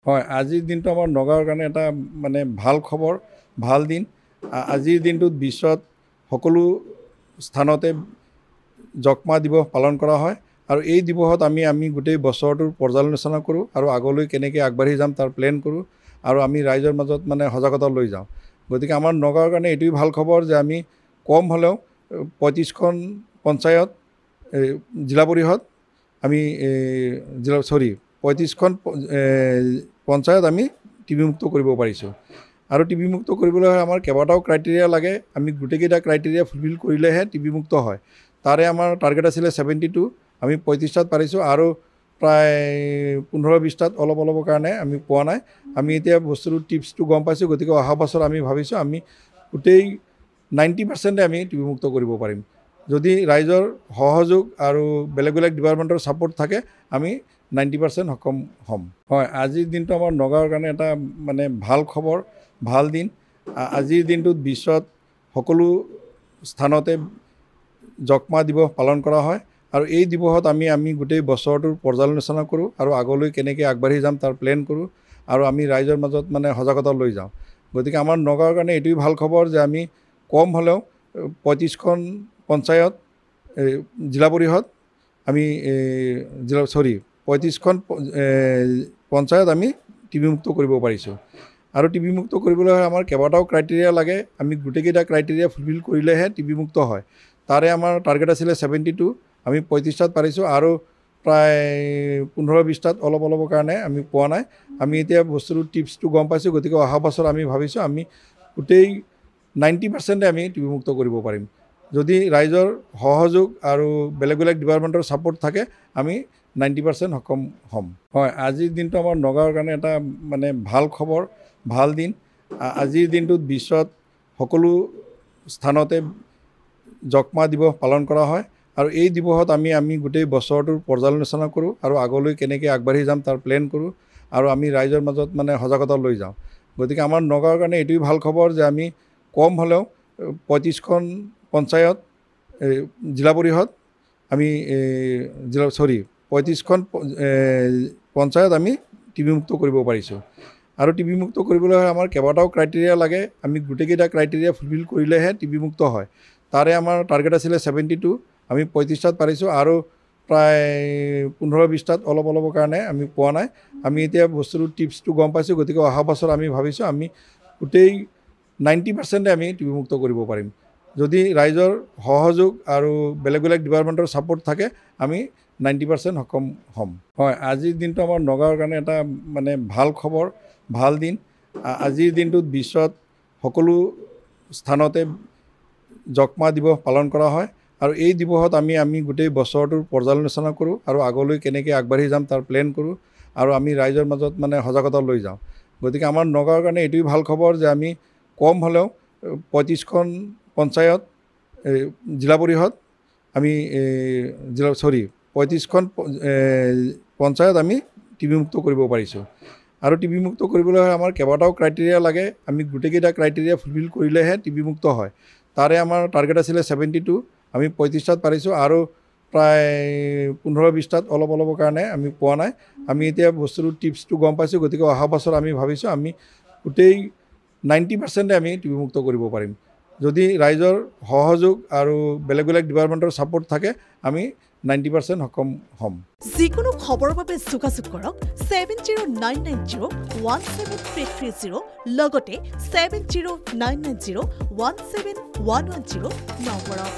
হয়, আজিৰ দিনটো আমাৰ নগাঁৱৰ কাৰণে এটা মানে ভাল খবৰ, ভাল দিন। আজিৰ দিনটোত বিশ্বত সকলো স্থানতে যক্ষ্মা দিৱস পালন কৰা হয় আৰু এই দিৱসত আমি গোটেই বছৰটোৰ পৰ্যালোচনা কৰোঁ আৰু আগলৈ কেনেকৈ আগবাঢ়ি যাম তাৰ প্লেন কৰোঁ আৰু আমি ৰাইজৰ মাজত মানে সজাগতা লৈ যাওঁ। গতিকে আমাৰ নগাঁৱৰ কাৰণে এইটোৱেই ভাল খবৰ যে আমি কম হ'লেও ৩৫খন পঞ্চায়ত জিলা পৰিষদ আমি ৩৫খন পঞ্চায়ত আমি টিবি মুক্ত কৰিব পাৰিছোঁ আৰু টিবি মুক্ত কৰিবলৈ হ'লে আমাৰ কেইবাটাও ক্ৰাইটেৰিয়া লাগে। আমি গোটেইকেইটা ক্ৰাইটেৰিয়া ফুলফিল কৰিলেহে টিবি মুক্ত হয়। তাৰে আমাৰ টাৰ্গেট আছিলে 72, আমি 35টাত পাৰিছোঁ আৰু প্ৰায় 15-20টাত অলপৰ কাৰণে আমি পোৱা নাই। আমি এতিয়া বস্তুটো টিপছটো গম পাইছোঁ, গতিকে অহা বছৰ আমি ভাবিছোঁ আমি গোটেই 90% আমি টিবি মুক্ত কৰিব পাৰিম। যদি ৰাইজৰ সহযোগ আৰু বেলেগ বেলেগ ডিপাৰ্টমেণ্টৰ ছাপোৰ্ট থাকে আমি 90% সক্ষম হ'ম। হয়, আজিৰ দিনটো আমাৰ নগাঁৱৰ কাৰণে এটা মানে ভাল খবৰ, ভাল দিন। আজিৰ দিনটোত বিশ্বত সকলো স্থানতে যক্ষ্মা দিৱস পালন কৰা হয় আৰু এই দিৱসত আমি গোটেই বছৰটোৰ পৰ্যালোচনা কৰোঁ আৰু আগলৈ কেনেকৈ আগবাঢ়ি যাম তাৰ প্লেন কৰোঁ আৰু আমি ৰাইজৰ মাজত মানে সজাগতা লৈ যাওঁ। গতিকে আমাৰ নগাঁৱৰ কাৰণে এইটোৱেই ভাল খবৰ যে আমি কম হ'লেও 35খন পঞ্চায়ত জিলা পৰিষদ আমি 35খন পঞ্চায়ত আমি টিবি মুক্ত কৰিব পাৰিছোঁ আৰু টিবি মুক্ত কৰিবলৈ হ'লে আমাৰ কেইবাটাও ক্ৰাইটেৰিয়া লাগে। আমি গোটেইকেইটা ক্ৰাইটেৰিয়া ফুলফিল কৰিলেহে টিবি মুক্ত হয়। তাৰে আমাৰ টাৰ্গেট আছিলে 72, আমি 35টাত পাৰিছোঁ আৰু প্ৰায় 15-20টাত অলপৰ কাৰণে আমি পোৱা নাই। আমি এতিয়া বস্তুটো টিপছটো গম পাইছোঁ, গতিকে অহা বছৰ আমি ভাবিছোঁ আমি গোটেই 90% আমি টিবি মুক্ত কৰিব পাৰিম। যদি ৰাইজৰ সহযোগ আৰু বেলেগ বেলেগ ডিপাৰ্টমেণ্টৰ ছাপোৰ্ট থাকে আমি 90% সক্ষম হ'ম। হয়, আজিৰ দিনটো আমাৰ নগাঁৱৰ কাৰণে এটা মানে ভাল খবৰ, ভাল দিন। আজিৰ দিনটোত বিশ্বত সকলো স্থানতে যক্ষ্মা দিৱস পালন কৰা হয় আৰু এই দিৱসত আমি গোটেই বছৰটোৰ পৰ্যালোচনা কৰোঁ আৰু আগলৈ কেনেকৈ আগবাঢ়ি যাম তাৰ প্লেন কৰোঁ আৰু আমি ৰাইজৰ মাজত মানে সজাগতা লৈ যাওঁ। গতিকে আমাৰ নগাঁৱৰ কাৰণে এইটোৱেই ভাল খবৰ যে আমি কম হ'লেও 35খন পঞ্চায়ত জিলা পৰিষদ আমি 35খন পঞ্চায়ত আমি টিবি মুক্ত কৰিব পাৰিছোঁ আৰু টিবি মুক্ত কৰিবলৈ হ'লে আমাৰ কেইবাটাও ক্ৰাইটেৰিয়া লাগে। আমি গোটেইকেইটা ক্ৰাইটেৰিয়া ফুলফিল কৰিলেহে টিবি মুক্ত হয়। তাৰে আমাৰ টাৰ্গেট আছিলে 72, আমি 35টাত পাৰিছোঁ আৰু প্ৰায় 15-20টাত অলপৰ কাৰণে আমি পোৱা নাই। আমি এতিয়া বস্তুটো টিপছটো গম পাইছোঁ, গতিকে অহা বছৰ আমি ভাবিছোঁ আমি গোটেই 90% আমি টিবি মুক্ত কৰিব পাৰিম। যদি ৰাইজৰ সহযোগ আৰু বেলেগ বেলেগ ডিপাৰ্টমেণ্টৰ ছাপোৰ্ট থাকে আমি 90% সক্ষম হ'ম। হয়, আজিৰ দিনটো আমাৰ নগাঁৱৰ কাৰণে এটা মানে ভাল খবৰ, ভাল দিন। আজিৰ দিনটোত বিশ্বত সকলো স্থানতে যক্ষ্মা দিৱস পালন কৰা হয় আৰু এই দিৱসত আমি গোটেই বছৰটোৰ পৰ্যালোচনা কৰোঁ আৰু আগলৈ কেনেকৈ আগবাঢ়ি যাম তাৰ প্লেন কৰোঁ আৰু আমি ৰাইজৰ মাজত মানে সজাগতা লৈ যাওঁ। গতিকে আমাৰ নগাঁৱৰ কাৰণে এইটোৱেই ভাল খবৰ যে আমি কম হ'লেও 35খন পঞ্চায়ত জিলা পৰিষদ আমি 35খন পঞ্চায়ত আমি টিবি মুক্ত কৰিব পাৰিছোঁ আৰু টিবি মুক্ত কৰিবলৈ হ'লে আমাৰ কেইবাটাও ক্ৰাইটেৰিয়া লাগে। আমি গোটেইকেইটা ক্ৰাইটেৰিয়া ফুলফিল কৰিলেহে টিবি মুক্ত হয়। তাৰে আমাৰ টাৰ্গেট আছিলে 72, আমি 35টাত পাৰিছোঁ আৰু প্ৰায় 15-20টাত অলপৰ কাৰণে আমি পোৱা নাই। আমি এতিয়া বস্তুটো টিপছটো গম পাইছোঁ, গতিকে অহা বছৰ আমি ভাবিছোঁ আমি গোটেই 90% আমি টিবি মুক্ত কৰিব পাৰিম। যদি ৰাইজৰ সহযোগ আৰু বেলেগ বেলেগ ডিপাৰ্টমেণ্টৰ ছাপোৰ্ট থাকে আমি 90% সক্ষম হ'ম। যিকোনো খবৰৰ বাবে যোগাযোগ কৰক 7099017330 লগতে 7099017110 নম্বৰত।